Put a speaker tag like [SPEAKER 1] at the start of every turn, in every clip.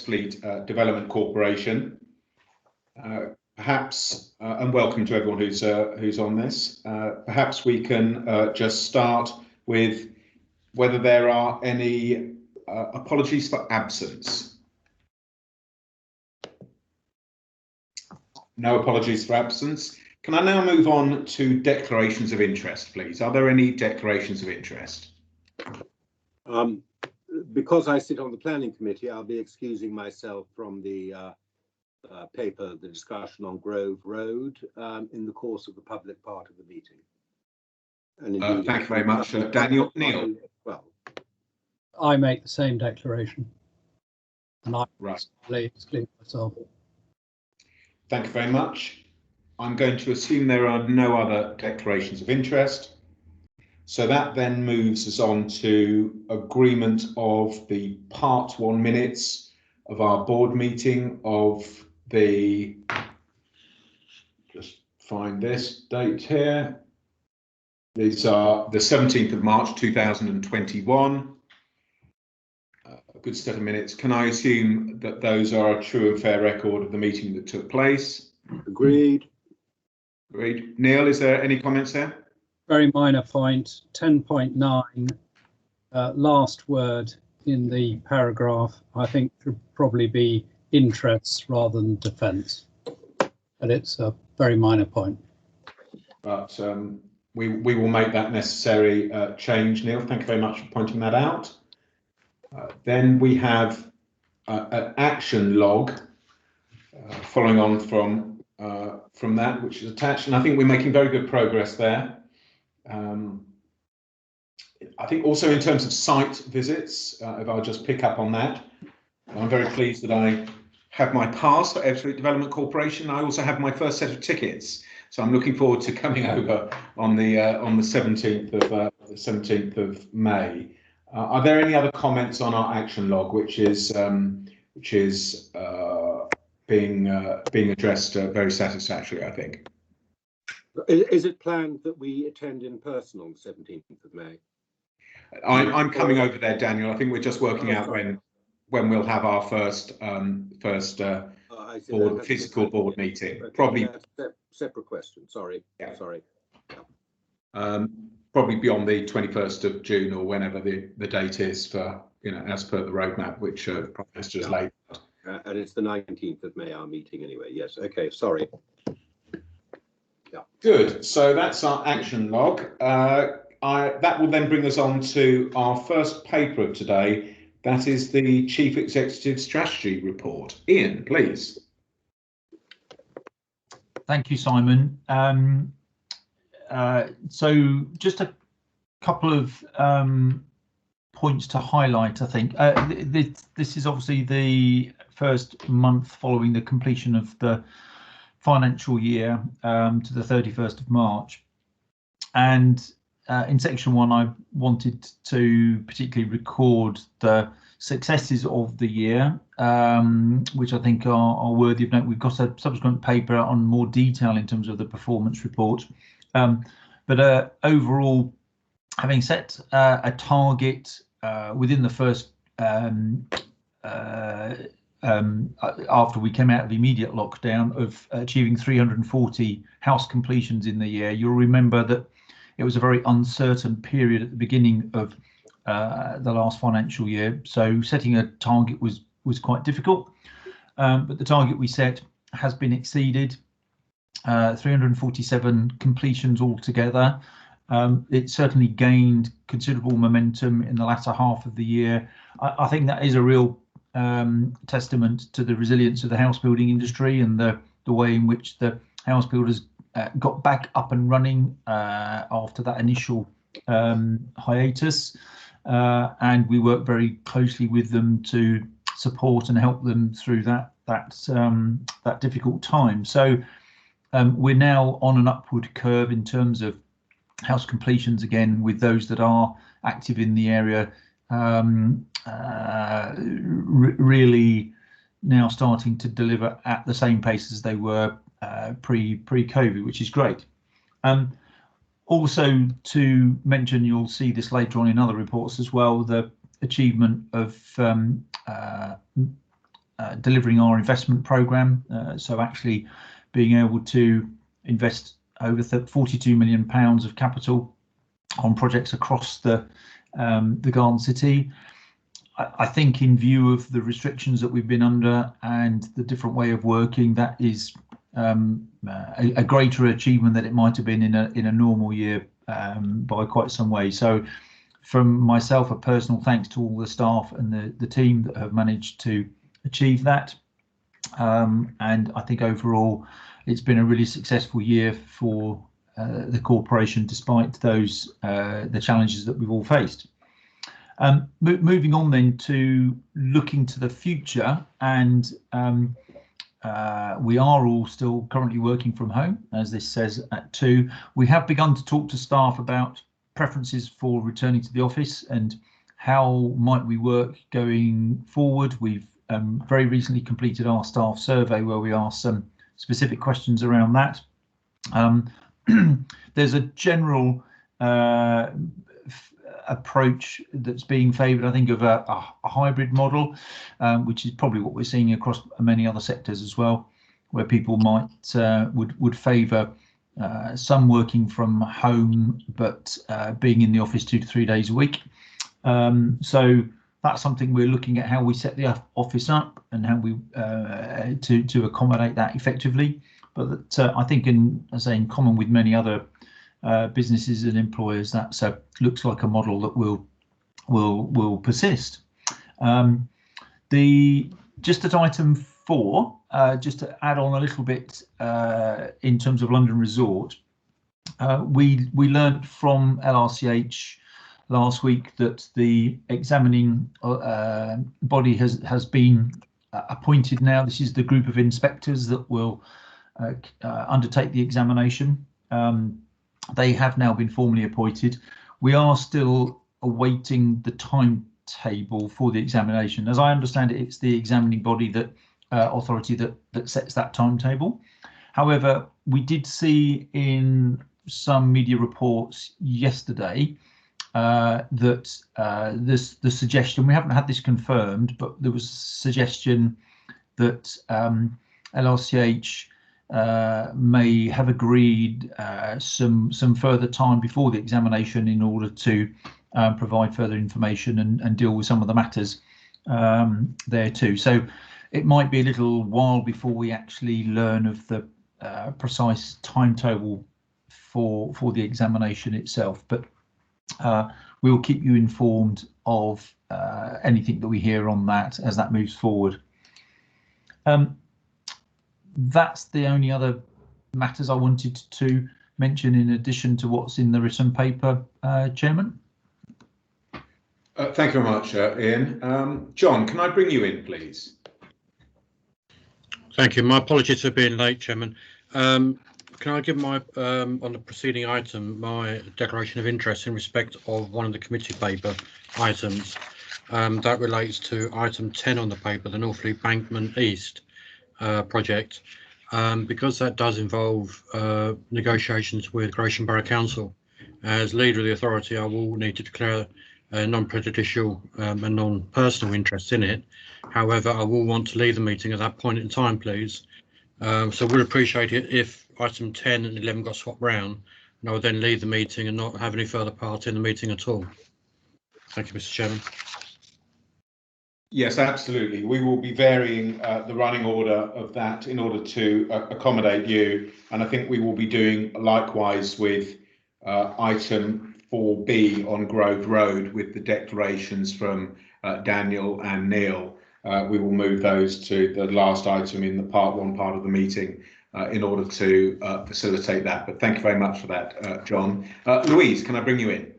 [SPEAKER 1] Ebbsfleet Development Corporation. Perhaps, and welcome to everyone who's on this. Perhaps we can just start with whether there are any apologies for absence. No apologies for absence. Can I now move on to declarations of interest, please? Are there any declarations of interest?
[SPEAKER 2] Because I sit on the planning committee, I'll be excusing myself from the paper, the discussion on Grove Road, in the course of the public part of the meeting. And indeed,
[SPEAKER 1] thank you very much, Daniel. Neil?
[SPEAKER 2] Well,
[SPEAKER 3] I make the same declaration, and I exclude myself.
[SPEAKER 1] Thank you very much. I'm going to assume there are no other declarations of interest. So that then moves us on to agreement of the part 1 minutes of our board meeting of the, just find this date here. These are the 17th of March 2021. A good set of minutes. Can I assume that those are a true and fair record of the meeting that took place?
[SPEAKER 2] Agreed.
[SPEAKER 1] Agreed. Neil, is there any comments there?
[SPEAKER 3] Very minor point, 10.9, last word in the paragraph, I think should probably be interests rather than defence. But it's a very minor point.
[SPEAKER 1] But we will make that necessary change, Neil. Thank you very much for pointing that out. Then we have an action log following on from that, which is attached, and I think we're making very good progress there. I think also in terms of site visits, if I'll just pick up on that, I'm very pleased that I have my pass for Ebbsfleet Development Corporation. I also have my first set of tickets, so I'm looking forward to coming over on the 17th of May. Are there any other comments on our action log, which is being addressed very satisfactorily, I think?
[SPEAKER 2] Is it planned that we attend in person on the 17th of May?
[SPEAKER 1] I'm coming over there, Daniel. I think we're just working out when we'll have our first physical board meeting. Okay, probably
[SPEAKER 2] separate question. Sorry. Yeah. Sorry.
[SPEAKER 1] Yeah. Probably beyond the 21st of June or whenever the date is for, as per the roadmap, which Prime Minister has laid out.
[SPEAKER 2] And it's the 19th of May, our meeting anyway. Yes. Okay. Sorry. Yeah.
[SPEAKER 1] Good. So that's our action log. That will then bring us on to our first paper of today. That is the Chief Executive Strategy Report. Ian, please.
[SPEAKER 4] Thank you, Simon. So just a couple of points to highlight, I think. This is obviously the first month following the completion of the financial year to the 31st of March. And in section 1, I wanted to particularly record the successes of the year, which I think are worthy of note. We've got a subsequent paper on more detail in terms of the performance report. But overall, having set a target within the first after we came out of immediate lockdown of achieving 340 house completions in the year, you'll remember that it was a very uncertain period at the beginning of the last financial year, so setting a target was quite difficult, but the target we set has been exceeded. 347 completions altogether. It certainly gained considerable momentum in the latter half of the year. I think that is a real testament to the resilience of the house building industry and the way in which the house builders got back up and running after that initial hiatus, and we worked very closely with them to support and help them through that difficult time. So we're now on an upward curve in terms of house completions again, with those that are active in the area really now starting to deliver at the same pace as they were pre-COVID, which is great. Also to mention, you'll see this later on in other reports as well, the achievement of delivering our investment programme. So actually being able to invest over £42 million of capital on projects across the Garden City. I think in view of the restrictions that we've been under and the different way of working, that is a greater achievement than it might have been in a normal year by quite some way. So from myself, a personal thanks to all the staff and the team that have managed to achieve that. And I think overall it's been a really successful year for the corporation, despite those the challenges that we've all faced. Moving on then to looking to the future, and we are all still currently working from home, as this says at 2. We have begun to talk to staff about preferences for returning to the office and how might we work going forward. We've very recently completed our staff survey where we asked some specific questions around that. There's a general approach that's being favoured, I think, of a hybrid model, which is probably what we're seeing across many other sectors as well, where people might would favour some working from home, but being in the office 2 to 3 days a week. So that's something we're looking at, how we set the office up and how we to accommodate that effectively. But I think, as I say, in common with many other businesses and employers, that looks like a model that will persist. Just at item 4, just to add on a little bit in terms of London Resort, we learnt from LRCH last week that the examining body has been appointed now. This is the group of inspectors that will undertake the examination. They have now been formally appointed. We are still awaiting the timetable for the examination. As I understand it, it's the examining body that authority that sets that timetable. However, we did see in some media reports yesterday that the suggestion, we haven't had this confirmed, but there was a suggestion that LRCH may have agreed some further time before the examination in order to provide further information and deal with some of the matters there too. So it might be a little while before we actually learn of the precise timetable for the examination itself, but we'll keep you informed of anything that we hear on that as that moves forward. That's the only other matters I wanted to mention in addition to what's in the written paper, Chairman.
[SPEAKER 1] Thank you very much, Ian. John, can I bring you in, please?
[SPEAKER 5] Thank you. My apologies for being late, Chairman. Can I give my, on the preceding item, my declaration of interest in respect of one of the committee paper items that relates to item 10 on the paper, the Northfleet Bankman East project, because that does involve negotiations with Gresham Borough Council. As leader of the authority, I will need to declare a non-prejudicial and non-personal interest in it. However, I will want to leave the meeting at that point in time, please. So would appreciate it if item 10 and 11 got swapped round, and I would then leave the meeting and not have any further part in the meeting at all. Thank you, Mr. Chairman.
[SPEAKER 1] Yes, absolutely. We will be varying the running order of that in order to accommodate you, and I think we will be doing likewise with item 4B on Grove Road with the declarations from Daniel and Neil. We will move those to the last item in the part 1 part of the meeting in order to facilitate that. But thank you very much for that, John. Louise, can I bring you in?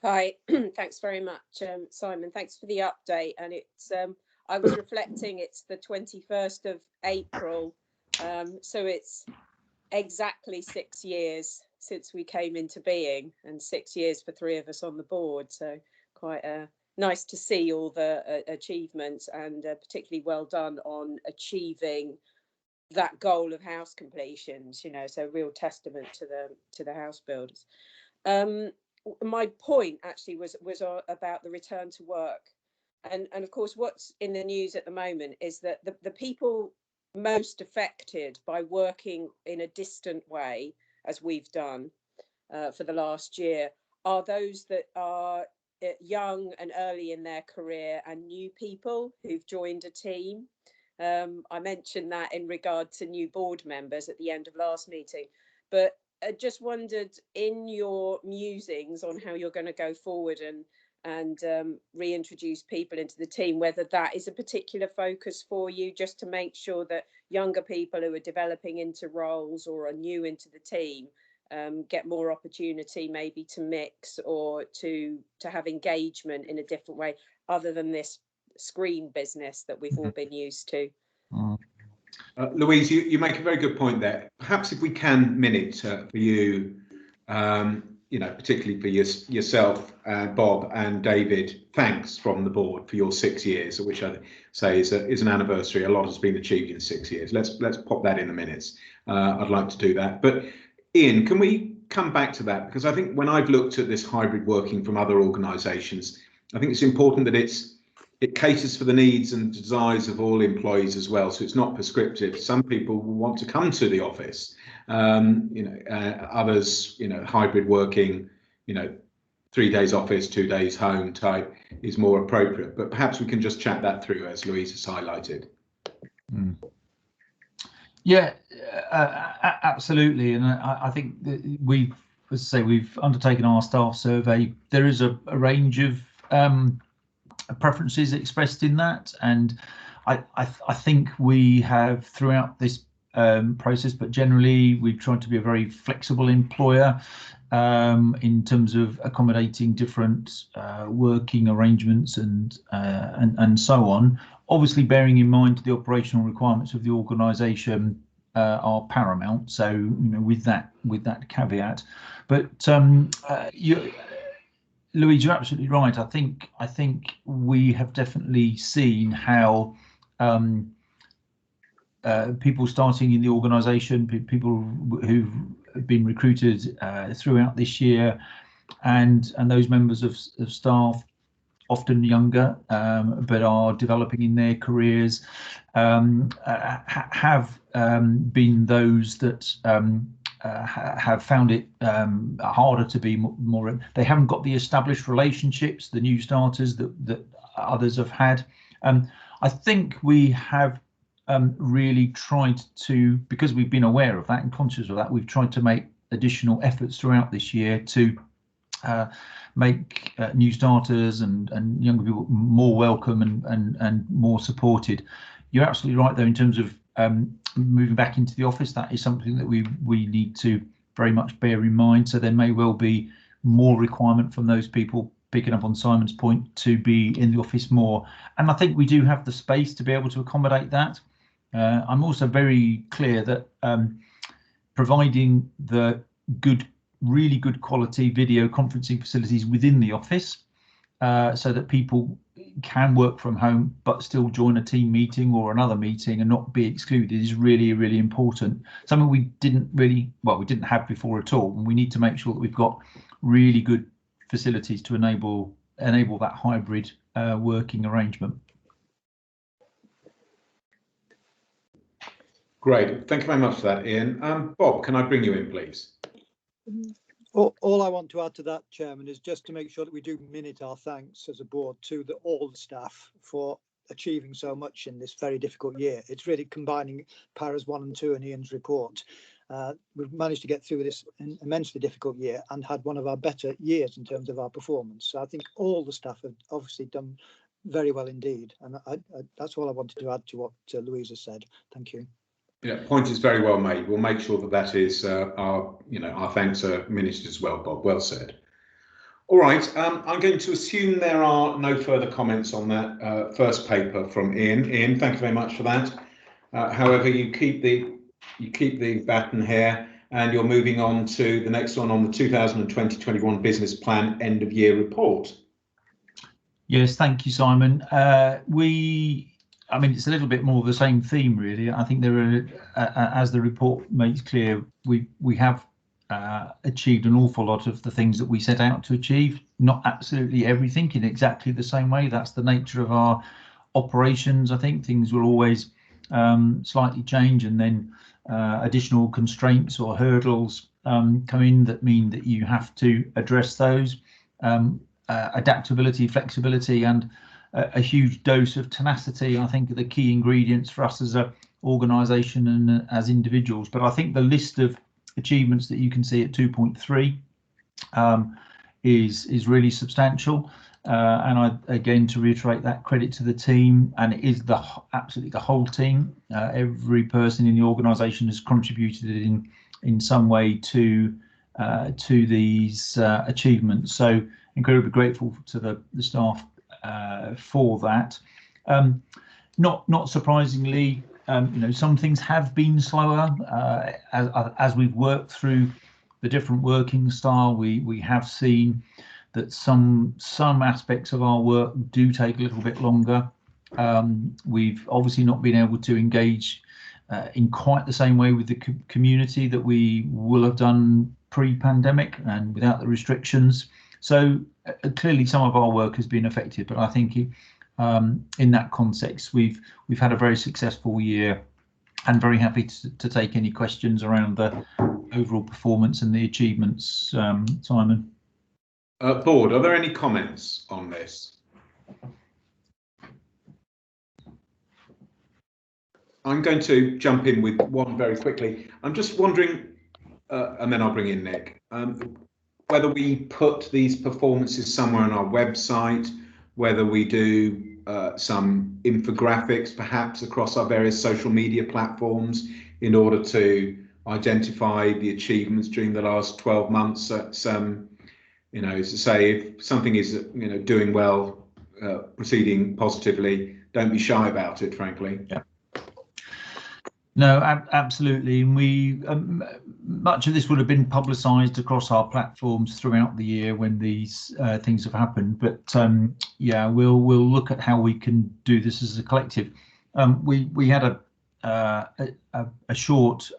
[SPEAKER 6] Hi, thanks very much, Simon. Thanks for the update. And it's I was reflecting, it's the 21st of April, so it's exactly 6 years since we came into being, and 6 years for 3 of us on the board. So quite nice to see all the achievements, and particularly well done on achieving that goal of house completions. You know, so real testament to the house builders. My point actually was about the return to work And of course, what's in the news at the moment is that the people most affected by working in a distant way, as we've done for the last year, are those that are young and early in their career and new people who've joined a team. I mentioned that in regard to new board members at the end of last meeting, but I just wondered, in your musings on how you're going to go forward and reintroduce people into the team, whether that is a particular focus for you, just to make sure that younger people who are developing into roles or are new into the team get more opportunity maybe to mix or to have engagement in a different way other than this screen business that we've all been used to.
[SPEAKER 1] Louise, you make a very good point there. Perhaps if we can minute for you, particularly for yourself, Bob and David, thanks from the board for your 6 years, which I say is an anniversary. A lot has been achieved in 6 years. Let's pop that in the minutes. I'd like to do that. But Ian, can we come back to that? Because I think when I've looked at this hybrid working from other organisations, I think it's important that it caters for the needs and desires of all employees as well. So it's not prescriptive. Some people will want to come to the office. Others, hybrid working, 3 days office, 2 days home type is more appropriate. But perhaps we can just chat that through, as Louise has highlighted.
[SPEAKER 4] Yeah, absolutely. And I think that we've undertaken our staff survey. There is a range of preferences expressed in that, and I think we have throughout this process, but generally we've tried to be a very flexible employer in terms of accommodating different working arrangements and so on. Obviously, bearing in mind the operational requirements of the organisation are paramount. So, with that caveat, but Louise, you're absolutely right. I think we have definitely seen how people starting in the organisation, people who've been recruited throughout this year, and those members of staff, often younger, but are developing in their careers, have been those that have found it harder to be more. They haven't got the established relationships, the new starters that others have had. I think we have really tried to, because we've been aware of that and conscious of that, we've tried to make additional efforts throughout this year to make new starters and younger people more welcome and more supported. You're absolutely right, though, in terms of moving back into the office. That is something that we need to very much bear in mind. So there may well be more requirement from those people, picking up on Simon's point, to be in the office more. And I think we do have the space to be able to accommodate that. I'm also very clear that providing the really good quality video conferencing facilities within the office, so that people can work from home but still join a team meeting or another meeting and not be excluded, is really, really important. Something we didn't have before at all, and we need to make sure that we've got really good facilities to enable that hybrid working arrangement.
[SPEAKER 1] Great, thank you very much for that, Ian. Bob, can I bring you in, please?
[SPEAKER 7] All I want to add to that, Chairman, is just to make sure that we do minute our thanks as a board to all the staff for achieving so much in this very difficult year. It's really combining Paras 1 and 2 in Ian's report. We've managed to get through this immensely difficult year and had one of our better years in terms of our performance. So I think all the staff have obviously done very well indeed. And that's all I wanted to add to what Louisa said. Thank you.
[SPEAKER 1] Point is very well made. We'll make sure that is our thanks are minuted as well, Bob. Well said. All right, I'm going to assume there are no further comments on that first paper from Ian. Ian, thank you very much for that. However, you keep the baton here, and you're moving on to the next one on the 2020-21 business plan end of year report.
[SPEAKER 4] Yes, thank you, Simon. I mean, it's a little bit more of the same theme, really. I think there are, as the report makes clear, we have achieved an awful lot of the things that we set out to achieve. Not absolutely everything in exactly the same way. That's the nature of our operations. I think things will always slightly change, and then additional constraints or hurdles come in that mean that you have to address those. Adaptability, flexibility, and a huge dose of tenacity, I think, are the key ingredients for us as an organisation and as individuals. But I think the list of achievements that you can see at 2.3 is really substantial. And again, to reiterate that, credit to the team, and it is absolutely the whole team. Every person in the organisation has contributed in some way to these achievements. So incredibly grateful to the staff for that. Not surprisingly, some things have been slower as we've worked through the different working style. We have seen that some aspects of our work do take a little bit longer. We've obviously not been able to engage in quite the same way with the community that we will have done pre-pandemic and without the restrictions. So clearly some of our work has been affected, but I think in that context we've had a very successful year, and very happy to take any questions around the overall performance and the achievements. Simon.
[SPEAKER 1] Board, are there any comments on this? I'm going to jump in with one very quickly. I'm just wondering, and then I'll bring in Nick, whether we put these performances somewhere on our website, whether we do some infographics perhaps across our various social media platforms in order to identify the achievements during the last 12 months. To say if something is doing well, proceeding positively, don't be shy about it, frankly.
[SPEAKER 4] Yeah. No, absolutely. And we much of this would have been publicised across our platforms throughout the year when these things have happened. But yeah, we'll look at how we can do this as a collective. We had a short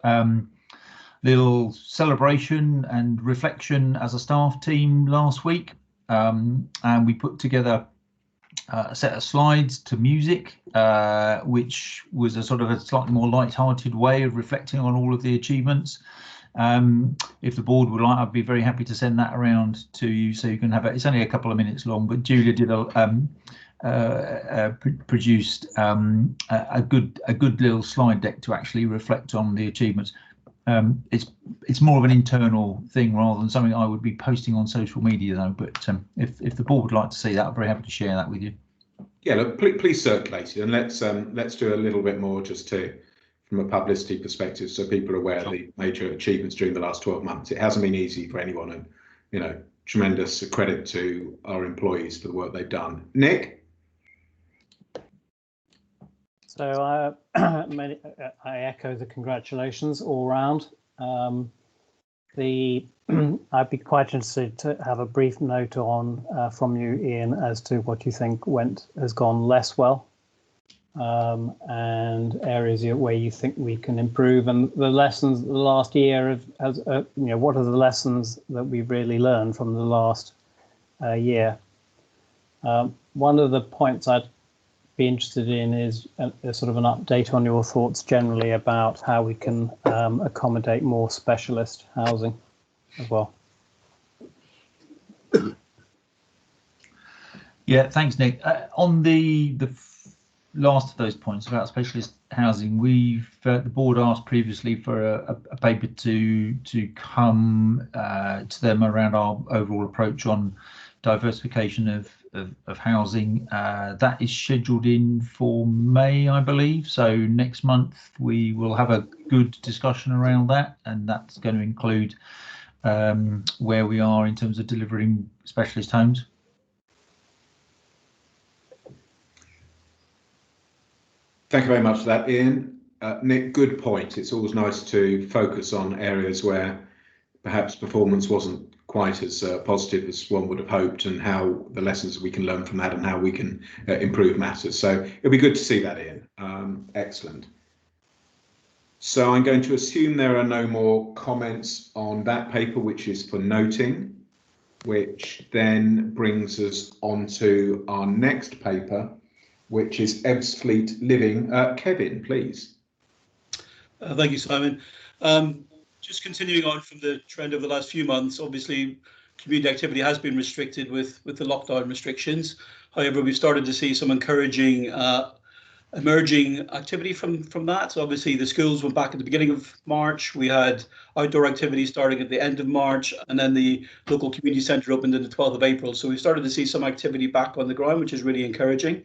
[SPEAKER 4] little celebration and reflection as a staff team last week, and we put together a set of slides to music, which was a sort of a slightly more light-hearted way of reflecting on all of the achievements. If the board would like, I'd be very happy to send that around to you so you can have it. It's only a couple of minutes long, but Julia did produced a good little slide deck to actually reflect on the achievements. It's more of an internal thing rather than something I would be posting on social media, though. But if the board would like to see that, I'm very happy to share that with you. Yeah,
[SPEAKER 1] look, please circulate it, and let's do a little bit more just from a publicity perspective, so people are aware of the major achievements during the last 12 months. It hasn't been easy for anyone, and tremendous credit to our employees for the work they've done. Nick.
[SPEAKER 8] So I echo the congratulations all round. I'd be quite interested to have a brief note on from you, Ian, as to what you think has gone less well, and areas where you think we can improve, and the lessons the last year what are the lessons that we've really learned from the last year. One of the points I'd be interested in is a sort of an update on your thoughts generally about how we can accommodate more specialist housing as well.
[SPEAKER 4] Yeah, thanks, Nick. On the last of those points about specialist housing, the board asked previously for a paper to come to them around our overall approach on diversification of housing. That is scheduled in for May, I believe. So next month we will have a good discussion around that, and that's going to include where we are in terms of delivering specialist homes.
[SPEAKER 1] Thank you very much for that, Ian. Nick, good point. It's always nice to focus on areas where perhaps performance wasn't quite as positive as one would have hoped, and how the lessons we can learn from that and how we can improve matters. So it'll be good to see that, Ian. Excellent. So I'm going to assume there are no more comments on that paper, which is for noting, which then brings us on to our next paper, which is Ebbsfleet Living. Kevin, please.
[SPEAKER 9] Thank you, Simon. Just continuing on from the trend over the last few months, obviously community activity has been restricted with the lockdown restrictions. However, we've started to see some encouraging emerging activity from that. So obviously the schools went back at the beginning of March. We had outdoor activities starting at the end of March, and then the local community centre opened on the 12th of April. So we started to see some activity back on the ground, which is really encouraging.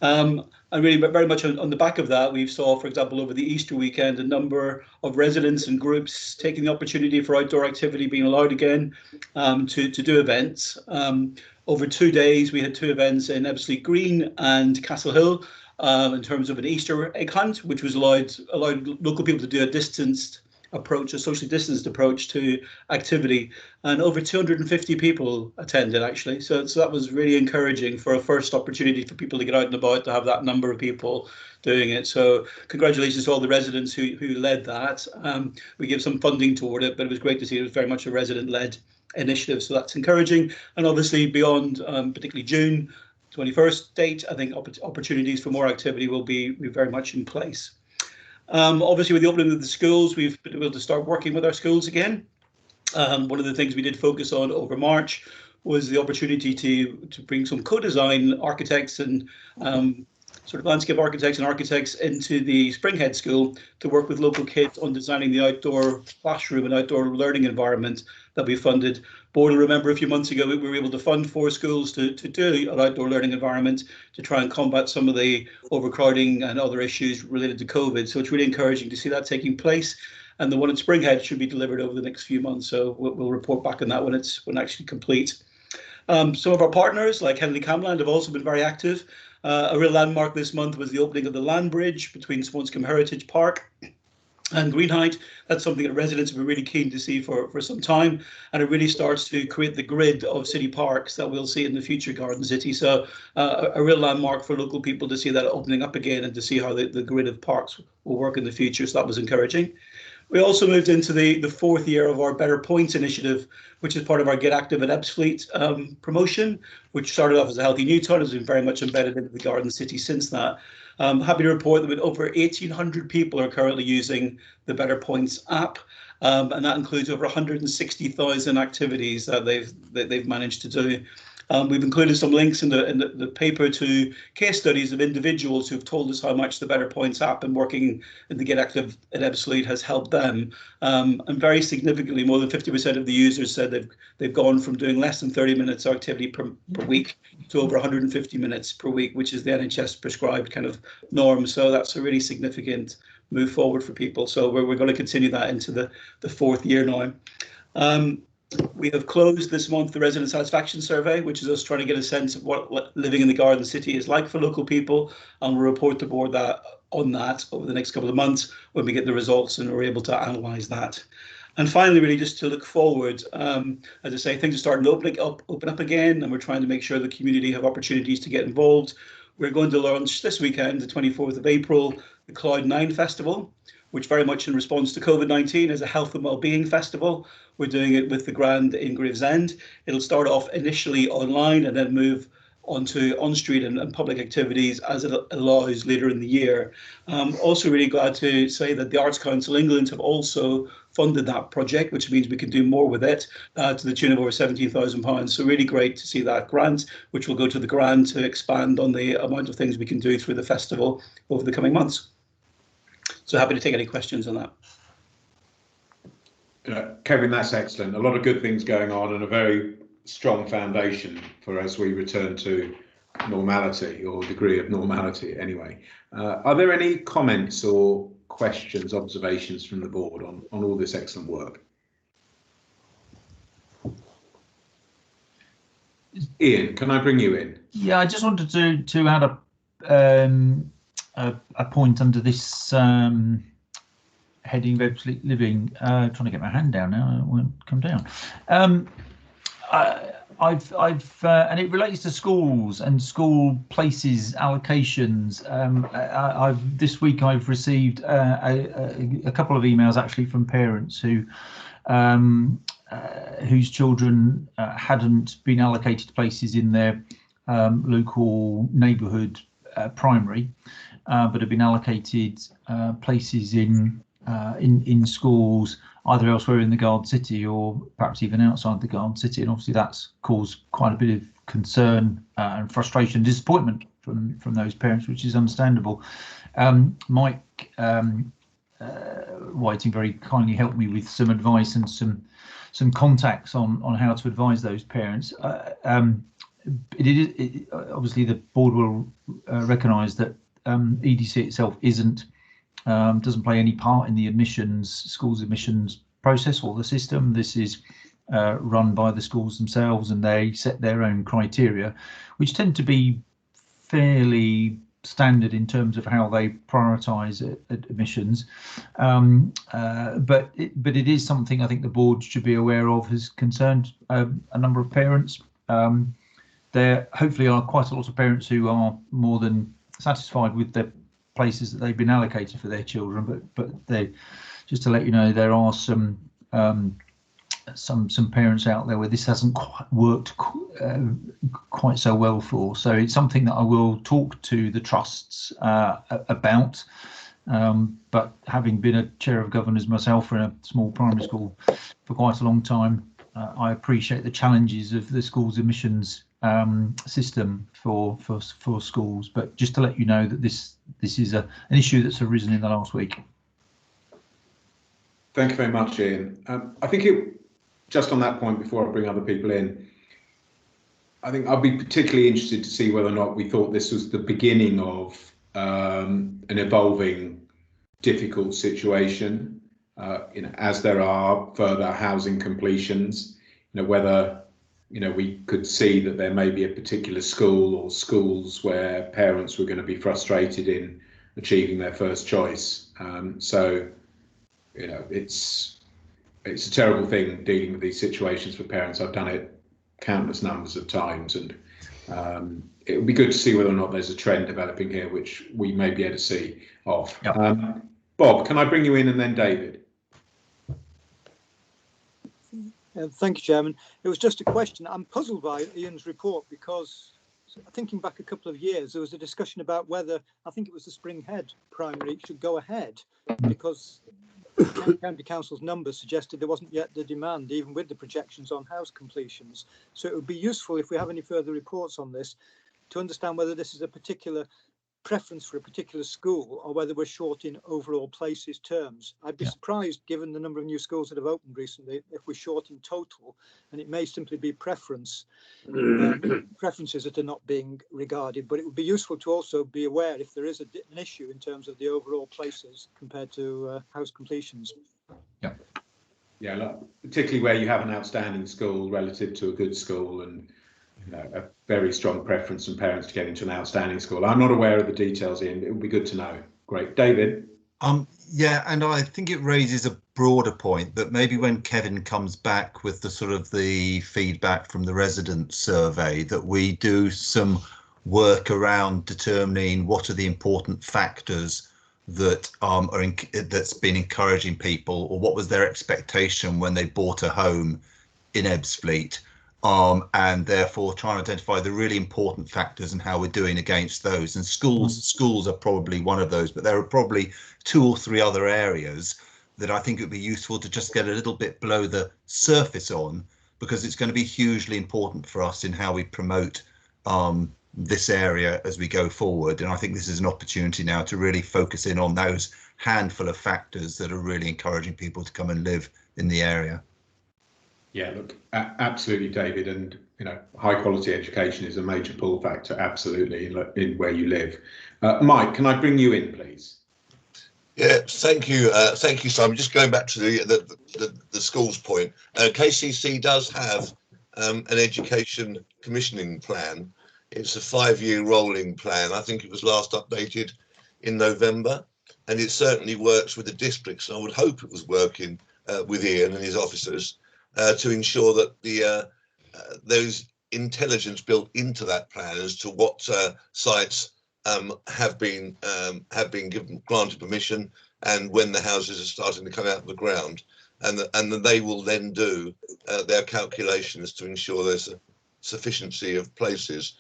[SPEAKER 9] And really very much on the back of that, we saw, for example, over the Easter weekend, a number of residents and groups taking the opportunity for outdoor activity being allowed again to do events. Over 2 days, we had 2 events in Ebbsfleet Green and Castle Hill, in terms of an Easter egg hunt, which was allowed local people to do a distanced approach, a socially distanced approach to activity, and over 250 people attended actually. So that was really encouraging for a first opportunity for people to get out and about, to have that number of people doing it. So congratulations to all the residents who led that. We gave some funding toward it, but it was great to see it was very much a resident-led initiative. So that's encouraging. And obviously beyond particularly June 21st date, I think opportunities for more activity will be very much in place. Obviously, with the opening of the schools, we've been able to start working with our schools again. One of the things we did focus on over March was the opportunity to bring some co-design architects and sort of landscape architects and architects into the Springhead School to work with local kids on designing the outdoor classroom and outdoor learning environment that we funded. Board will remember a few months ago we were able to fund 4 schools to do an outdoor learning environment to try and combat some of the overcrowding and other issues related to COVID. So it's really encouraging to see that taking place. And the one at Springhead should be delivered over the next few months. So we'll report back on that when it's actually complete. Some of our partners like Henley Camland have also been very active. A real landmark this month was the opening of the land bridge between Swanscombe Heritage Park and Greenheight. That's something that residents have been really keen to see for some time, and it really starts to create the grid of city parks that we'll see in the future Garden City. So a real landmark for local people to see that opening up again and to see how the grid of parks will work in the future. So that was encouraging. We also moved into the 4th year of our Better Points initiative, which is part of our Get Active at Ebbsfleet promotion, which started off as a Healthy New Town, has been very much embedded into the Garden City since that. I'm happy to report that over 1,800 people are currently using the Better Points app, and that includes over 160,000 activities that they've managed to do. We've included some links in the paper to case studies of individuals who've told us how much the Better Points app and working in the Get Active at Ebbsfleet has helped them. And very significantly, more than 50% of the users said they've gone from doing less than 30 minutes activity per week to over 150 minutes per week, which is the NHS prescribed kind of norm. So that's a really significant move forward for people. So we're going to continue that into the 4th year now. We have closed this month the resident satisfaction survey, which is us trying to get a sense of what living in the Garden City is like for local people, and we'll report to board on that over the next couple of months when we get the results and we're able to analyse that. And finally, really just to look forward, as I say, things are starting to open up again, and we're trying to make sure the community have opportunities to get involved. We're going to launch this weekend, the 24th of April, the Cloud9 Festival, which very much in response to COVID-19 is a health and wellbeing festival. We're doing it with the Grand in Gravesend. It'll start off initially online and then move onto on-street and public activities as it allows later in the year. Also really glad to say that the Arts Council England have also funded that project, which means we can do more with it to the tune of over £17,000. So really great to see that grant, which will go to the Grand to expand on the amount of things we can do through the festival over the coming months. So happy to take any questions on that.
[SPEAKER 1] Kevin, that's excellent. A lot of good things going on and a very strong foundation for as we return to normality, or degree of normality anyway. Are there any comments or questions, observations from the board on all this excellent work? Ian, can I bring you in?
[SPEAKER 4] Yeah, I just wanted to add a point under this heading of Ebbsfleet Living. Trying to get my hand down now, it won't come down. and it relates to schools and school places allocations. This week I've received a couple of emails actually from parents who whose children hadn't been allocated places in their local neighbourhood primary, but have been allocated places in schools either elsewhere in the Garden City or perhaps even outside the Garden City, and obviously that's caused quite a bit of concern and frustration and disappointment from those parents, which is understandable. Mike Whiting very kindly helped me with some advice and some contacts on how to advise those parents. Obviously the board will recognise that EDC itself doesn't play any part in the schools admissions process or the system. This is run by the schools themselves, and they set their own criteria, which tend to be fairly standard in terms of how they prioritise admissions. But it is something I think the board should be aware of, has concerned a number of parents. There hopefully are quite a lot of parents who are more than satisfied with the places that they've been allocated for their children, but they, just to let you know, there are some parents out there where this hasn't quite worked quite so well for. So it's something that I will talk to the trusts about. But having been a chair of governors myself in a small primary school for quite a long time, I appreciate the challenges of the schools admissions system for schools. But just to let you know that this is an issue that's arisen in the last week.
[SPEAKER 1] Thank you very much, Ian. I think just on that point, before I bring other people in, I think I'd be particularly interested to see whether or not we thought this was the beginning of an evolving difficult situation, as there are further housing completions, whether we could see that there may be a particular school or schools where parents were going to be frustrated in achieving their first choice. It's a terrible thing dealing with these situations for parents. I've done it countless numbers of times, and it would be good to see whether or not there's a trend developing here, which we may be able to see of. Yep. Bob, can I bring you in, and then David?
[SPEAKER 7] Thank you, Chairman. It was just a question. I'm puzzled by Ian's report because, thinking back a couple of years, there was a discussion about whether, I think it was the Spring Head primary, should go ahead, because County Council's numbers suggested there wasn't yet the demand, even with the projections on house completions. So it would be useful, if we have any further reports on this, to understand whether this is a particular preference for a particular school or whether we're short in overall places terms. I'd be surprised, given the number of new schools that have opened recently, if we're short in total, and it may simply be preferences that are not being regarded. But it would be useful to also be aware if there is an issue in terms of the overall places compared to house completions.
[SPEAKER 1] Yeah, look, particularly where you have an outstanding school relative to a good school, and a very strong preference from parents to get into an outstanding school. I'm not aware of the details, Ian. It would be good to know. Great. David?
[SPEAKER 10] Yeah, and I think it raises a broader point that maybe when Kevin comes back with the sort of the feedback from the resident survey, that we do some work around determining what are the important factors that that's been encouraging people, or what was their expectation when they bought a home in Ebbsfleet. And therefore trying to identify the really important factors and how we're doing against those. And schools are probably one of those, but there are probably 2 or 3 other areas that I think it would be useful to just get a little bit below the surface on, because it's going to be hugely important for us in how we promote this area as we go forward. And I think this is an opportunity now to really focus in on those handful of factors that are really encouraging people to come and live in the area.
[SPEAKER 1] Yeah, look, absolutely, David, and high quality education is a major pull factor, absolutely, in where you live. Mike, can I bring you in, please?
[SPEAKER 11] Yeah, thank you, Simon. Just going back to the schools point, KCC does have an education commissioning plan. It's a 5-year rolling plan. I think it was last updated in November, and it certainly works with the districts. And I would hope it was working with Ian and his officers to ensure that the there's intelligence built into that plan as to what sites have been granted permission, and when the houses are starting to come out of the ground, and that they will then do their calculations to ensure there's a sufficiency of places.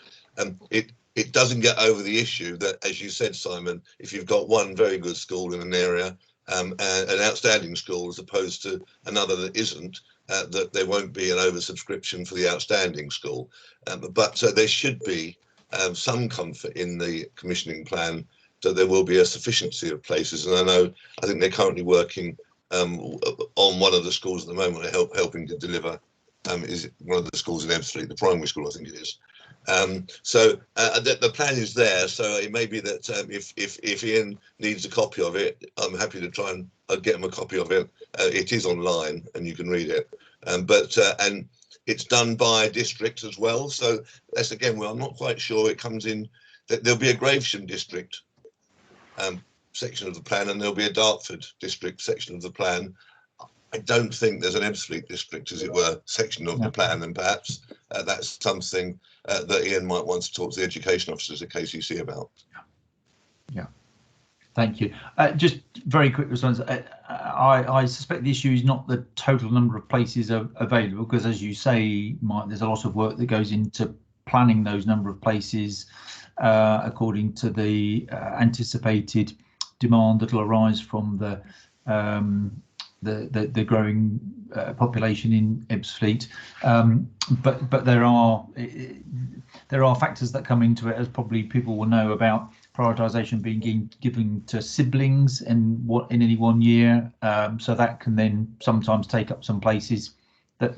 [SPEAKER 11] It doesn't get over the issue that, as you said, Simon, if you've got one very good school in an area, an outstanding school, as opposed to another that isn't, that there won't be an oversubscription for the outstanding school. But there should be some comfort in the commissioning plan that there will be a sufficiency of places. And I think they're currently working on one of the schools at the moment, helping to deliver. Is one of the schools in Ebbsfleet, the primary school, I think it is. So the plan is there. So it may be that if Ian needs a copy of it, I'm happy to try and get him a copy of it. It is online and you can read it. And it's done by district as well. So that's again, well, I'm not quite sure it comes in. There'll be a Gravesham district section of the plan, and there'll be a Dartford district section of the plan. I don't think there's an Ebbsfleet district, as it were, section of the plan, and perhaps that's something that Ian might want to talk to the education officers at KCC about.
[SPEAKER 4] Yeah, thank you. Just very quick response. I suspect the issue is not the total number of places available, because as you say, Mike, there's a lot of work that goes into planning those number of places according to the anticipated demand that will arise from the growing population in Ebbsfleet, but there are factors that come into it, as probably people will know, about prioritisation being given to siblings in any one year, so that can then sometimes take up some places that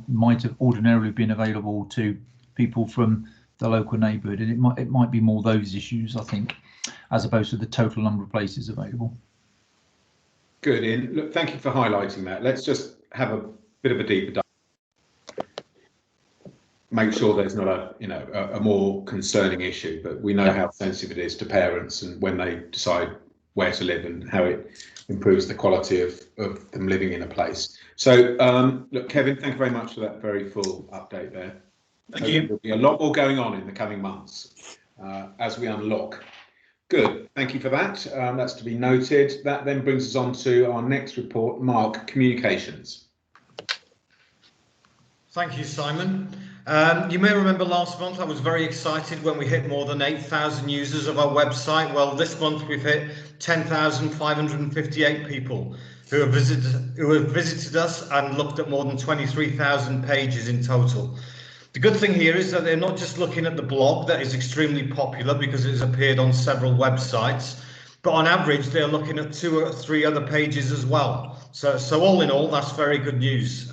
[SPEAKER 4] might have ordinarily been available to people from the local neighbourhood, and it might be more those issues, I think, as opposed to the total number of places available.
[SPEAKER 1] Good, Ian. Look, thank you for highlighting that. Let's just have a bit of a deeper dive. Make sure there's not a more concerning issue, but we know how sensitive it is to parents and when they decide where to live and how it improves the quality of them living in a place. So, look, Kevin, thank you very much for that very full update there.
[SPEAKER 9] Thank you.
[SPEAKER 1] There'll be a lot more going on in the coming months as we unlock. Good, thank you for that. That's to be noted. That then brings us on to our next report, Mark, Communications.
[SPEAKER 12] Thank you, Simon. You may remember last month I was very excited when we hit more than 8,000 users of our website. Well, this month we've hit 10,558 people who have visited us and looked at more than 23,000 pages in total. The good thing here is that they're not just looking at the blog that is extremely popular because it has appeared on several websites, but on average they're looking at 2 or 3 other pages as well. So all in all, that's very good news.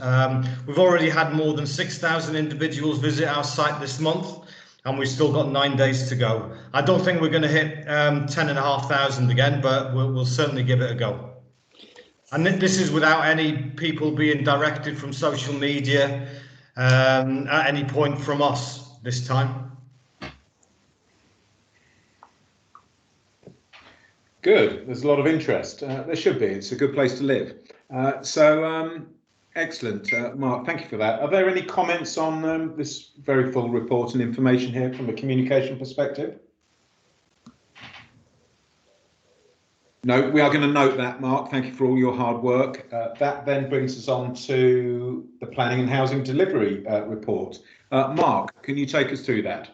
[SPEAKER 12] We've already had more than 6,000 individuals visit our site this month, and we've still got 9 days to go. I don't think we're going to hit 10,500 again, but we'll certainly give it a go. And this is without any people being directed from social media at any point from us this time.
[SPEAKER 1] Good, there's a lot of interest. There should be, it's a good place to live. Excellent, Mark, thank you for that. Are there any comments on this very full report and information here from a communication perspective? No, we are going to note that, Mark. Thank you for all your hard work. That then brings us on to the Planning and Housing Delivery report. Mark, can you take us through that?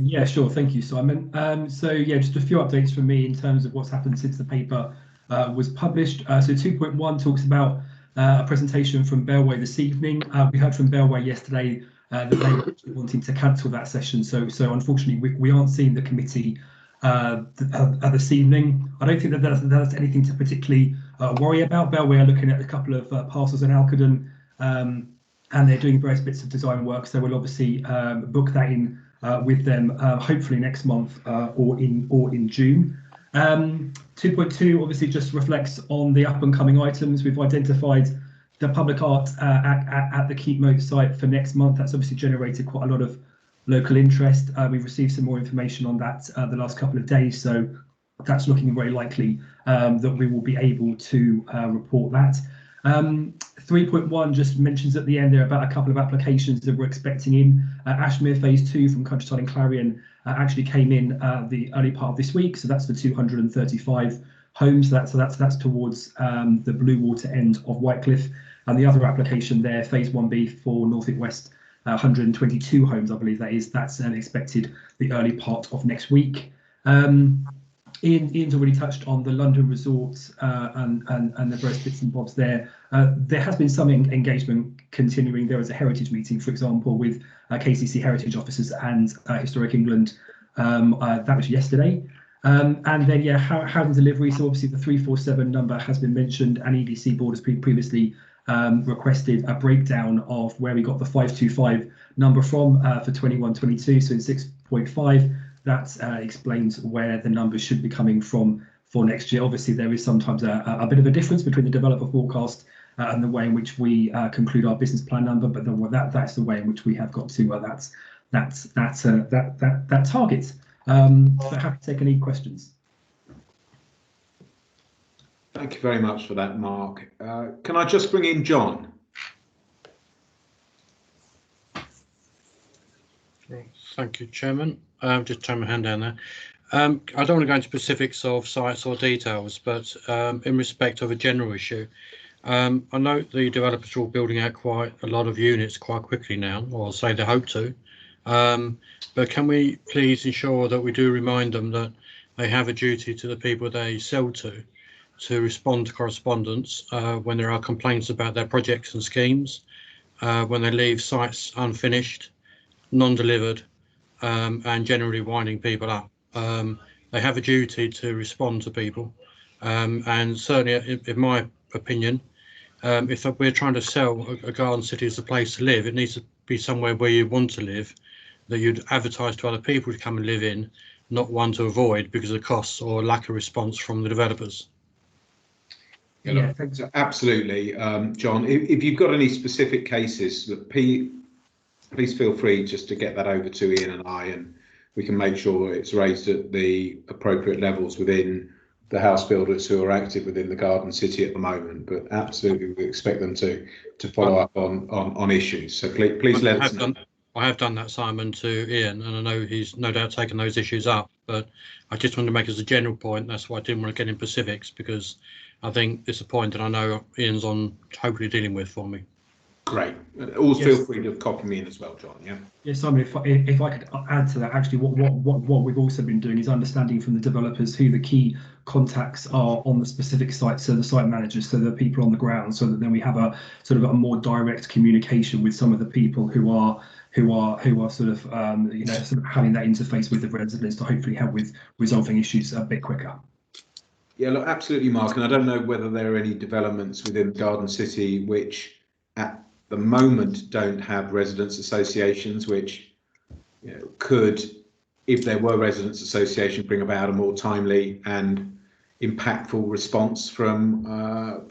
[SPEAKER 13] Yeah, sure. Thank you, Simon. So yeah, just a few updates from me in terms of what's happened since the paper was published. So 2.1 talks about a presentation from Bellway this evening. We heard from Bellway yesterday that they were wanting to cancel that session. So unfortunately, we aren't seeing the committee this evening. I don't think that that's anything to particularly worry about. Bellway are looking at a couple of parcels in Alcadon, and they're doing various bits of design work. So we'll obviously book that in with them, hopefully next month or in June. 2.2 obviously just reflects on the up and coming items. We've identified the public art at the Keep Moat site for next month. That's obviously generated quite a lot of local interest. We've received some more information on that the last couple of days, so that's looking very likely that we will be able to report that. 3.1 just mentions at the end there about a couple of applications that we're expecting in. Ashmere Phase 2 from Countryside and Clarion actually came in the early part of this week, so that's for 235 homes. That's towards the blue water end of Whitecliff, and the other application there, Phase 1B for Norfolk West, 122 homes, I believe that's expected the early part of next week. Ian's already touched on the London resorts and the various bits and bobs there. There has been some engagement continuing. There was a heritage meeting, for example, with KCC heritage officers and Historic England. That was yesterday. And then, yeah, housing delivery. So obviously the 347 number has been mentioned, and EDC board has previously requested a breakdown of where we got the 525 number from for 21-22. So in 6.5. That explains where the numbers should be coming from for next year. Obviously, there is sometimes a bit of a difference between the developer forecast and the way in which we conclude our business plan number, but that's the way in which we have got to that target. But happy to take any questions.
[SPEAKER 1] Thank you very much for that, Mark. Can I just bring in John?
[SPEAKER 5] Thank you, Chairman. Just turn my hand down there. I don't want to go into specifics of sites or details, but in respect of a general issue, I know the developers are all building out quite a lot of units quite quickly now, or say they hope to. But can we please ensure that we do remind them that they have a duty to the people they sell to respond to correspondence when there are complaints about their projects and schemes, when they leave sites unfinished, non-delivered, and generally winding people up. They have a duty to respond to people, and certainly, in my opinion, if we're trying to sell a garden city as a place to live, it needs to be somewhere where you want to live, that you'd advertise to other people to come and live in, not one to avoid because of costs or lack of response from the developers.
[SPEAKER 1] Yeah, thanks. Absolutely, John. If you've got any specific cases, please feel free just to get that over to Ian and I, and we can make sure it's raised at the appropriate levels within the house builders who are active within the Garden City at the moment. But absolutely, we expect them to follow up on issues. So please let us know.
[SPEAKER 5] I have done that, Simon, to Ian, and I know he's no doubt taken those issues up. But I just wanted to make as a general point. That's why I didn't want to get in specifics, because I think it's a point that I know Ian's on totally dealing with for me.
[SPEAKER 1] Great. Always feel free to copy me in as well, John. Yeah.
[SPEAKER 13] Yes, Simon. If I could add to that, actually, what we've also been doing is understanding from the developers who the key contacts are on the specific sites, so the site managers, so the people on the ground, so that then we have a sort of a more direct communication with some of the people who are sort of sort of having that interface with the residents to hopefully help with resolving issues a bit quicker.
[SPEAKER 1] Yeah, look, absolutely, Mark. And I don't know whether there are any developments within Garden City which at the moment don't have residents associations, which could, if there were residents associations, bring about a more timely and impactful response from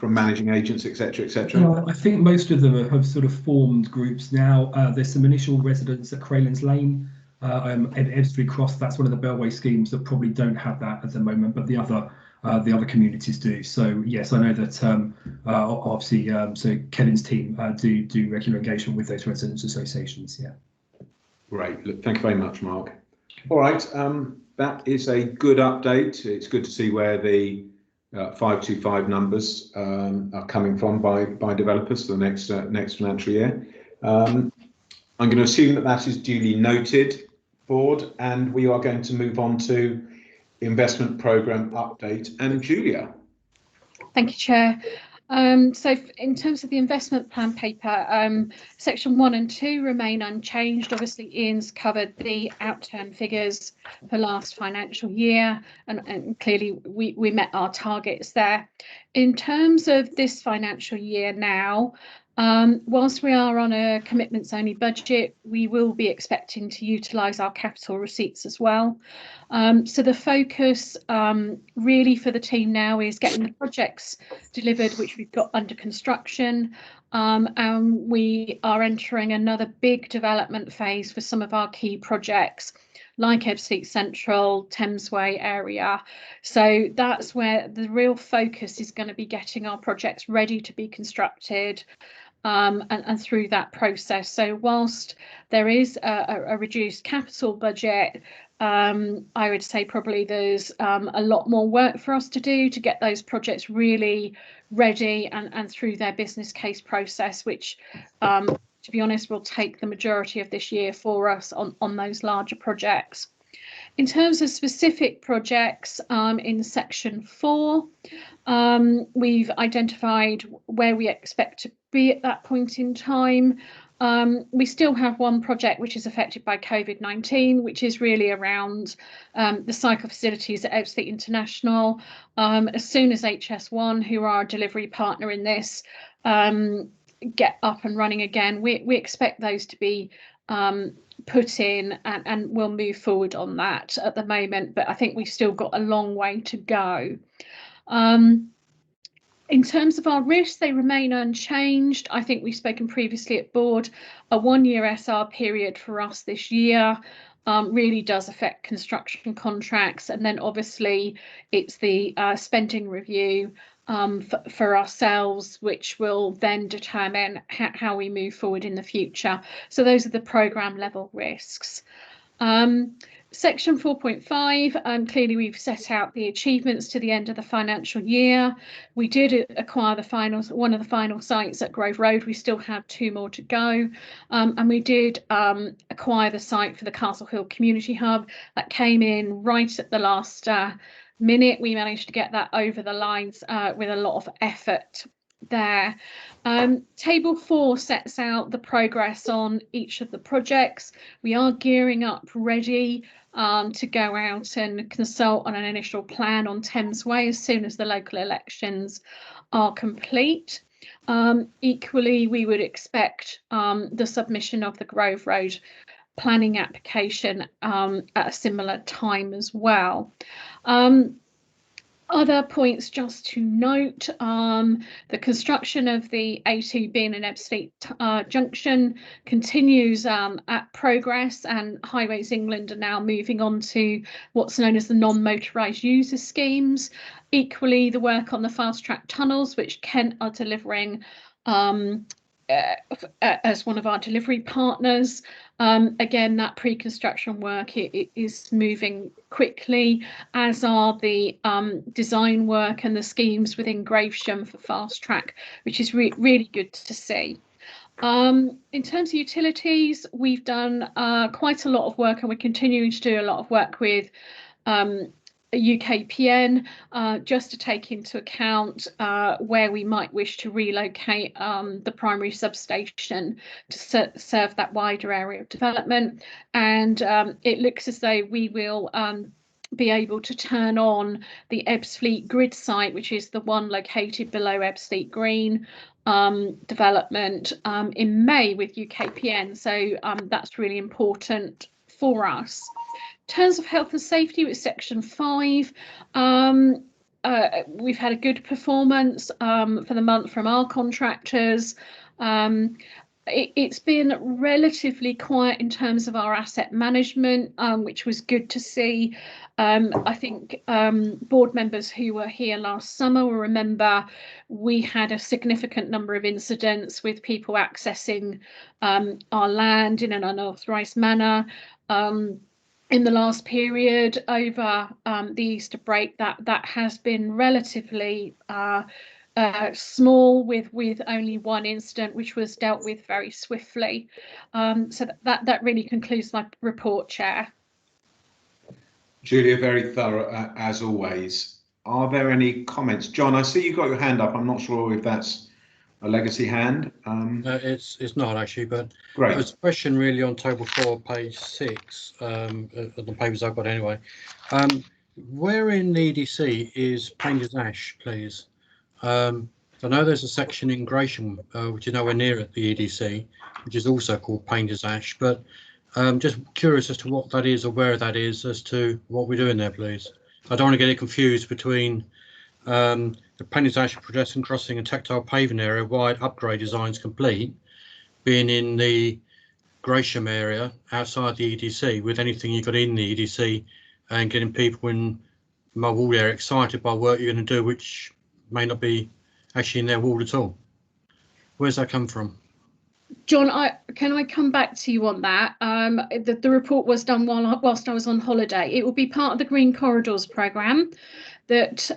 [SPEAKER 1] managing agents, etc., etc.
[SPEAKER 13] No, I think most of them have sort of formed groups now. There's some initial residents at Craylands Lane, Ebbsfleet Cross. That's one of the Bellway schemes that probably don't have that at the moment, but the other communities do. So yes, I know that obviously, so Kevin's team do regular engagement with those residents associations. Yeah.
[SPEAKER 1] Great. Look, thank you very much, Mark. All right, that is a good update. It's good to see where the 525 numbers are coming from by developers for the next financial year. I'm going to assume that is duly noted, board, and we are going to move on to investment programme update. And Julia.
[SPEAKER 14] Thank you, Chair. So in terms of the investment plan paper, section 1 and 2 remain unchanged. Obviously, Ian's covered the outturn figures for last financial year, and clearly we met our targets there. In terms of this financial year now, whilst we are on a commitments only budget, we will be expecting to utilise our capital receipts as well. So the focus really for the team now is getting the projects delivered, which we've got under construction, and we are entering another big development phase for some of our key projects. like Ebbsfleet Central, Thamesway area. So that's where the real focus is going to be, getting our projects ready to be constructed, and through that process. So whilst there is a reduced capital budget, I would say probably there's a lot more work for us to do to get those projects really ready and through their business case process, which to be honest will take the majority of this year for us on those larger projects. In terms of specific projects, in section 4, we've identified where we expect to be at that point in time. We still have one project which is affected by COVID-19, which is really around the cycle facilities at Ebbsfleet International. As soon as HS1, who are our delivery partner in this, get up and running again, we expect those to be put in, and we'll move forward on that at the moment, but I think we've still got a long way to go. In terms of our risks, they remain unchanged. I think we've spoken previously at board, a 1-year SR period for us this year really does affect construction contracts, and then obviously it's the spending review for ourselves, which will then determine how we move forward in the future. So those are the programme level risks. Section 4.5, clearly we've set out the achievements to the end of the financial year. We did acquire one of the final sites at Grove Road. We still have 2 more to go. And we did acquire the site for the Castle Hill Community Hub. That came in right at the last minute. We managed to get that over the lines with a lot of effort there. Table 4 sets out the progress on each of the projects. We are gearing up ready to go out and consult on an initial plan on Thamesway as soon as the local elections are complete. Equally, we would expect the submission of the Grove Road planning application at a similar time as well. Other points just to note, the construction of the A2 Bean and Ebbsfleet junction continues at progress, and Highways England are now moving on to what's known as the non-motorised user schemes. Equally, the work on the fast track tunnels, which Kent are delivering as one of our delivery partners. Again, that pre-construction work is moving quickly, as are the design work and the schemes within Gravesham for fast track, which is really good to see. In terms of utilities, we've done quite a lot of work, and we're continuing to do a lot of work with UKPN, just to take into account where we might wish to relocate the primary substation to serve that wider area of development. And it looks as though we will be able to turn on the Ebbsfleet grid site, which is the one located below Ebbsfleet Green development, in May with UKPN. So that's really important for us. In terms of health and safety with section 5, we've had a good performance for the month from our contractors. It's been relatively quiet in terms of our asset management, which was good to see. I think board members who were here last summer will remember we had a significant number of incidents with people accessing our land in an unauthorised manner. In the last period over the Easter break, that has been relatively small, with only one incident, which was dealt with very swiftly. So that really concludes my report, Chair.
[SPEAKER 1] Julia, very thorough as always. Are there any comments? John, I see you've got your hand up. I'm not sure if that's a legacy hand.
[SPEAKER 5] It's not actually, but
[SPEAKER 1] great.
[SPEAKER 5] There's a question really on table 4, page 6, of the papers I've got anyway. Where in the EDC is Painter's Ash, please? I know there's a section in Gresham, which is nowhere near at the EDC, which is also called Painter's Ash, but just curious as to what that is or where that is, as to what we're doing there, please. I don't want to get it confused between the Painter's Ash pedestrian crossing and tactile paving area wide upgrade designs complete being in the Gresham area outside the EDC with anything you got in the EDC and getting people in my ward area excited by work you're going to do, which may not be actually in their ward at all. Where's that come from?
[SPEAKER 14] John, can I come back to you on that? The report was done whilst I was on holiday. It will be part of the Green Corridors programme that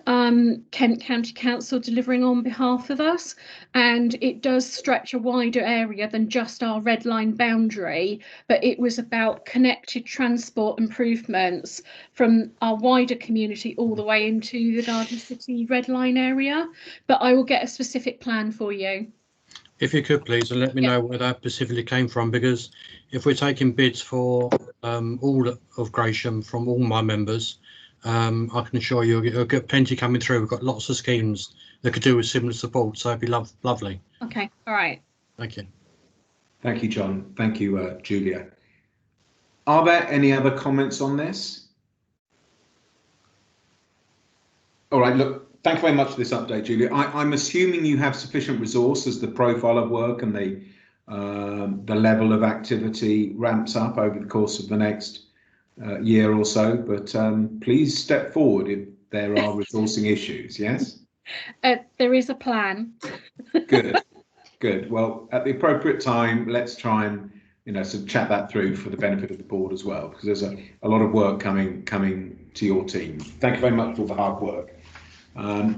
[SPEAKER 14] Kent County Council delivering on behalf of us, and it does stretch a wider area than just our red line boundary, but it was about connected transport improvements from our wider community all the way into the Garden City red line area. But I will get a specific plan for you.
[SPEAKER 5] If you could please, and let me know where that specifically came from, because if we're taking bids for all of Gresham from all my members, I can assure you you'll get plenty coming through. We've got lots of schemes that could do with similar support, so it'd be lovely.
[SPEAKER 14] Okay, all right.
[SPEAKER 5] Thank you.
[SPEAKER 1] Thank you, John. Thank you, Julia. Are there any other comments on this? All right, look, thank you very much for this update, Julia. I'm assuming you have sufficient resource as the profile of work and the level of activity ramps up over the course of the next year or so, but please step forward if there are resourcing issues, yes?
[SPEAKER 14] There is a plan.
[SPEAKER 1] Good, good. Well, at the appropriate time, let's try and sort of chat that through for the benefit of the board as well, because there's a lot of work coming to your team. Thank you very much for all the hard work.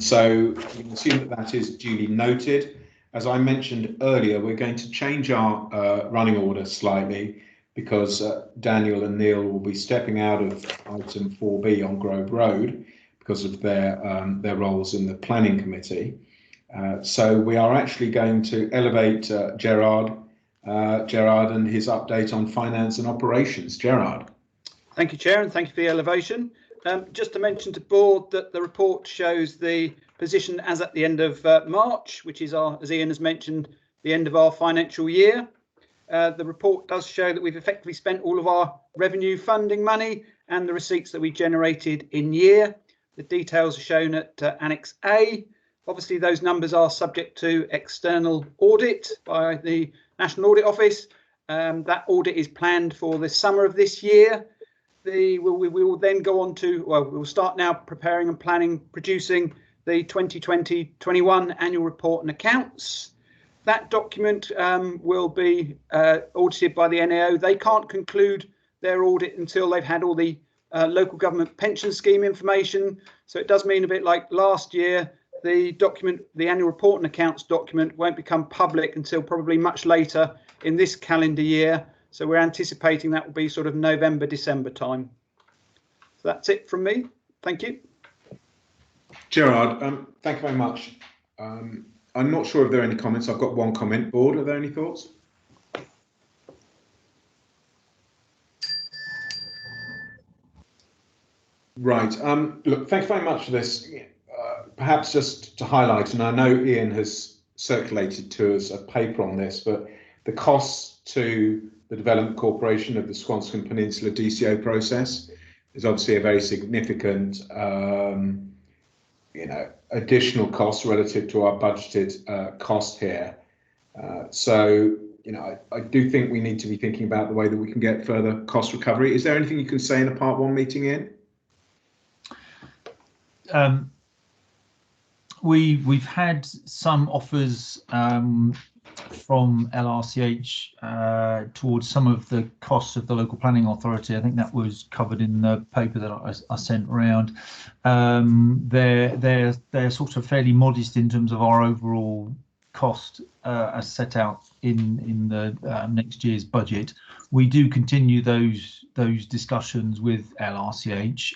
[SPEAKER 1] So you can assume that is duly noted. As I mentioned earlier, we're going to change our running order slightly because Daniel and Neil will be stepping out of item 4B on Grove Road because of their roles in the planning committee. So we are actually going to elevate Gerard and his update on finance and operations. Gerard.
[SPEAKER 15] Thank you, Chair, and thank you for the elevation. Just to mention to board that the report shows the position as at the end of March, which is as Ian has mentioned, the end of our financial year. The report does show that we've effectively spent all of our revenue funding money and the receipts that we generated in year. The details are shown at Annex A. Obviously, those numbers are subject to external audit by the National Audit Office. That audit is planned for the summer of this year. We will then go on to, we'll start now preparing and planning, producing the 2020-21 annual report and accounts. That document will be audited by the NAO. They can't conclude their audit until they've had all the local government pension scheme information. So it does mean a bit like last year, the document, the annual report and accounts document won't become public until probably much later in this calendar year. So we're anticipating that will be sort of November, December time. So that's it from me. Thank you.
[SPEAKER 1] Gerard, thank you very much. I'm not sure if there are any comments. I've got one comment. Board, are there any thoughts? Right. Look, thanks very much for this. Perhaps just to highlight, and I know Ian has circulated to us a paper on this, but the costs to the Development Corporation of the Swanscombe Peninsula DCO process is obviously a very significant, additional cost relative to our budgeted cost here. So, I do think we need to be thinking about the way that we can get further cost recovery. Is there anything you can say in a part one meeting, Ian?
[SPEAKER 4] We've had some offers from LRCH towards some of the costs of the local planning authority. I think that was covered in the paper that I sent around. They're sort of fairly modest in terms of our overall cost as set out in the next year's budget. We do continue those discussions with LRCH.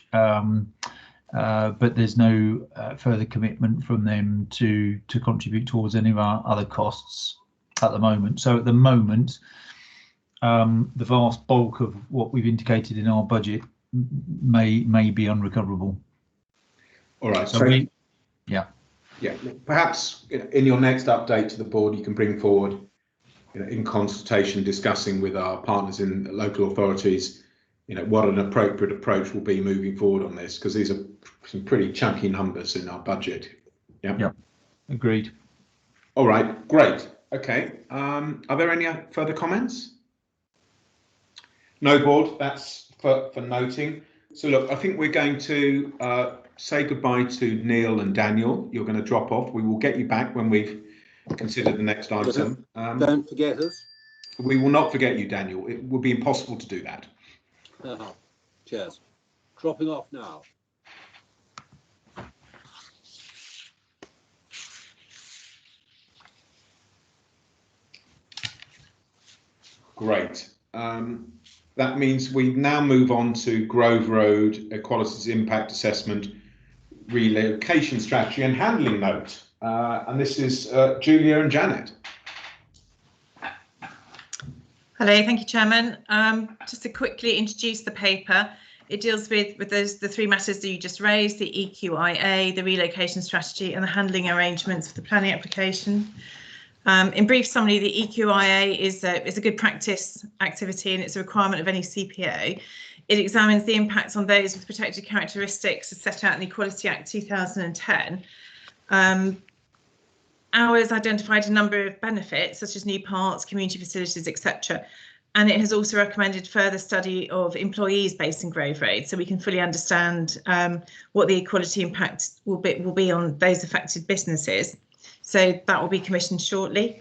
[SPEAKER 4] But there's no further commitment from them to contribute towards any of our other costs at the moment. So at the moment, the vast bulk of what we've indicated in our budget may be unrecoverable.
[SPEAKER 1] All right.
[SPEAKER 4] So
[SPEAKER 1] Perhaps in your next update to the board, you can bring forward, in consultation, discussing with our partners in local authorities, what an appropriate approach will be moving forward on this, because these are some pretty chunky numbers in our budget.
[SPEAKER 4] Yeah. Agreed.
[SPEAKER 1] All right, great. Okay. Are there any further comments? No, board, that's for noting. So look, I think we're going to say goodbye to Neil and Daniel. You're going to drop off. We will get you back when we've considered the next item.
[SPEAKER 2] Don't forget us.
[SPEAKER 1] We will not forget you, Daniel. It would be impossible to do that.
[SPEAKER 2] Cheers. Dropping off now.
[SPEAKER 1] Great. That means we now move on to Grove Road Equalities Impact Assessment, Relocation Strategy and Handling Note. And this is Julia and Janet.
[SPEAKER 16] Hello, thank you, Chairman. Just to quickly introduce the paper, it deals with the three matters that you just raised, the EQIA, the relocation strategy and the handling arrangements for the planning application. In brief summary, the EQIA is a good practice activity and it's a requirement of any CPO. It examines the impacts on those with protected characteristics as set out in the Equality Act 2010. Ours identified a number of benefits such as new parks, community facilities, etc. And it has also recommended further study of employees based in Grove Road so we can fully understand what the equality impact will be on those affected businesses. So that will be commissioned shortly.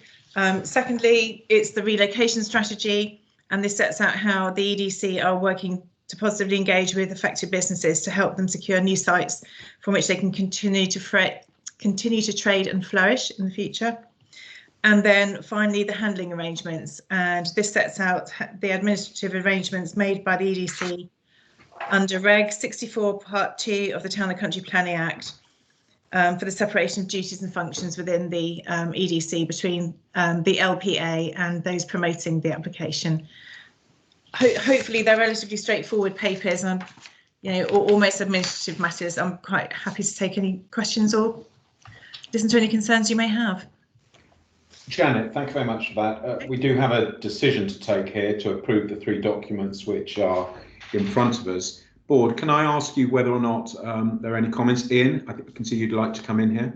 [SPEAKER 16] Secondly, it's the relocation strategy, and this sets out how the EDC are working to positively engage with affected businesses to help them secure new sites from which they can continue to trade and flourish in the future. And then finally, the handling arrangements, and this sets out the administrative arrangements made by the EDC under Reg 64 Part 2 of the Town and Country Planning Act for the separation of duties and functions within the EDC between the LPA and those promoting the application. Hopefully they're relatively straightforward papers and almost administrative matters. I'm quite happy to take any questions or listen to any concerns you may have.
[SPEAKER 1] Janet, thank you very much for that. We do have a decision to take here to approve the three documents which are in front of us. Board, can I ask you whether or not there are any comments? Ian, I think we can see you'd like to come in here.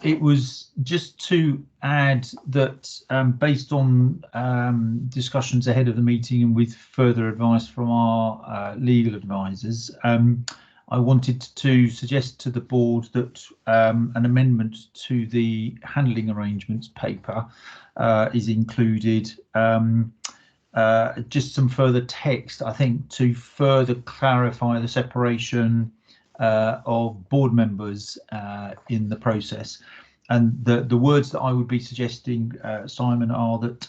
[SPEAKER 4] It was just to add that based on discussions ahead of the meeting and with further advice from our legal advisors, I wanted to suggest to the board that an amendment to the handling arrangements paper is included. Just some further text, I think, to further clarify the separation of board members in the process. And the words that I would be suggesting, Simon, are that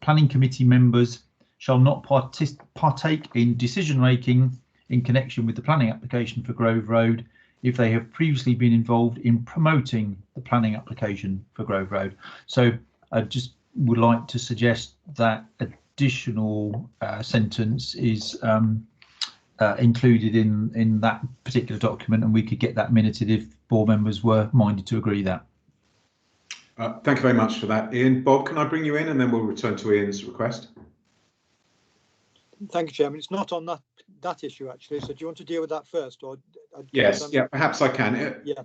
[SPEAKER 4] planning committee members shall not partake in decision making in connection with the planning application for Grove Road if they have previously been involved in promoting the planning application for Grove Road. So I just would like to suggest that additional sentence is included in that particular document, and we could get that minuted if board members were minded to agree that.
[SPEAKER 1] Thank you very much for that, Ian. Bob, can I bring you in and then we'll return to Ian's request?
[SPEAKER 7] Thank you, Chairman. It's not on that issue actually. So do you want to deal with that first, or?
[SPEAKER 1] Yes, yeah, perhaps I can.
[SPEAKER 7] Yeah.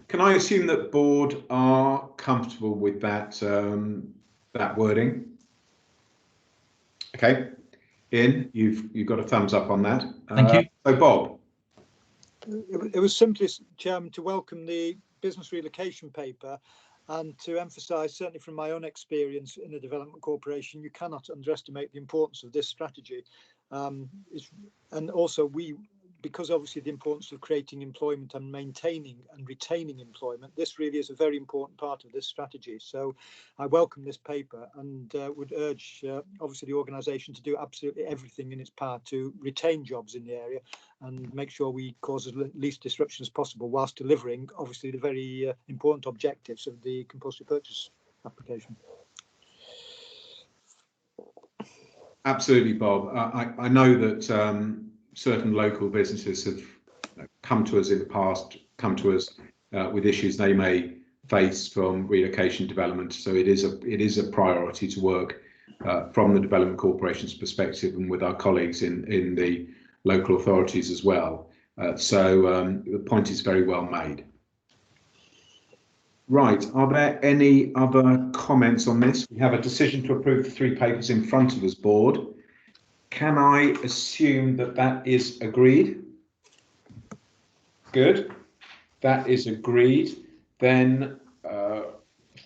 [SPEAKER 1] Can I assume that board are comfortable with that that wording? Okay, Ian, you've got a thumbs up on that.
[SPEAKER 4] Thank you.
[SPEAKER 1] So Bob.
[SPEAKER 7] It was simply, Chairman, to welcome the business relocation paper and to emphasise, certainly from my own experience in the development corporation, you cannot underestimate the importance of this strategy. And also because obviously the importance of creating employment and maintaining and retaining employment, this really is a very important part of this strategy. So I welcome this paper and would urge obviously the organisation to do absolutely everything in its power to retain jobs in the area and make sure we cause as least disruption as possible whilst delivering obviously the very important objectives of the compulsory purchase application.
[SPEAKER 1] Absolutely, Bob. I know that certain local businesses have come to us in the past, with issues they may face from relocation development. So it is a priority to work from the Development Corporation's perspective and with our colleagues in the local authorities as well. So the point is very well made. Right, are there any other comments on this? We have a decision to approve the three papers in front of us, board. can I assume that that is agreed? Good. That is agreed. Then,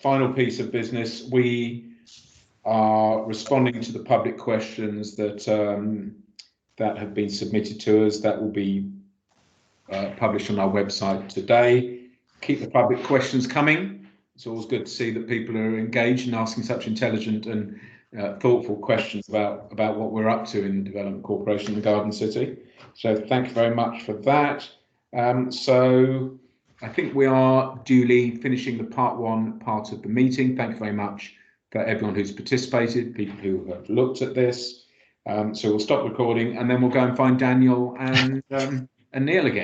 [SPEAKER 1] final piece of business, we are responding to the public questions that that have been submitted to us. That will be published on our website today. Keep the public questions coming. It's always good to see that people are engaged and asking such intelligent and thoughtful questions about what we're up to in Development Corporation and the Garden City. So thank you very much for that. So I think we are duly finishing the part one part of the meeting. Thank you very much for everyone who's participated, people who have looked at this. So we'll stop recording and then we'll go and find Daniel and Neil again.